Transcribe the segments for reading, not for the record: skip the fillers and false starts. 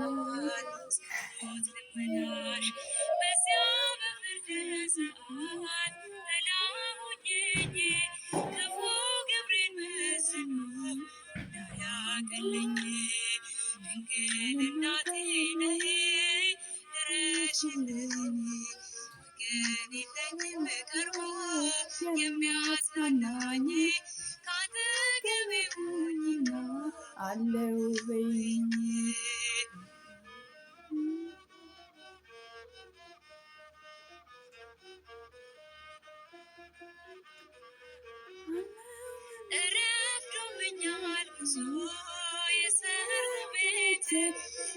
ጸሎት ልመናሽ በዚያ በፍርድ ሰዓት ጥላ ሆኜኝ ክፉ ግብሬን መስሎ እንዳያገለኝ ድንግል እናቴ ነይ ድረሽልኝ። ወገን የለኝም ቀርቦ የሚያጽናናኝ ካጠገቤ ሁኚና አለው በይኝ። ረፍዶብኛል ብዙ የሰርጉ ቤት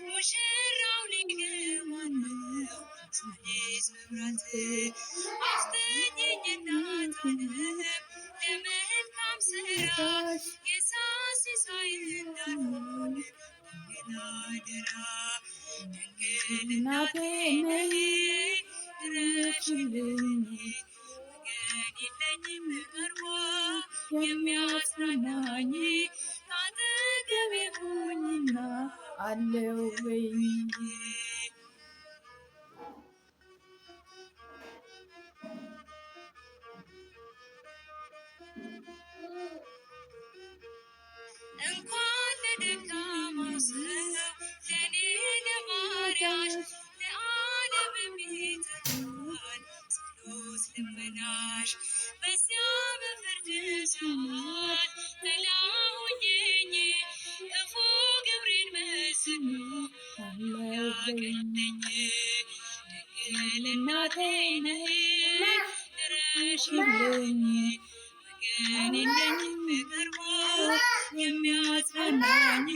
ሙሽራው ሊገባ ነው ሳይዝ መብራት። አፍጥኝኝ እናት ዓለም ለመልካም ስራሽ የእሳት ሲሳይ እንዳልሆን ድንግል አደራ። ድንግል እናቴ ነይ ድረሽልኝ። ወገን የለኝም ቀርቦ የሚያጽናናኝ ካጠገቤ ሁኚና አለው በይኝ። እንኳን ለደካማ ሰው ለኔ ለባሪያሽ ለዓለምም ይጠቅማል ጸሎት ልመናሽ በዚያ በፍርድ ሰዓት ጥላ ሆኜኝ ክፉ ግብሬን መስሎ እንዳያገለኝ ድንግል እናቴ ነይ ድረሽልኝ። ወገን የለኝም ቀርቦ የሚያጽናናኝ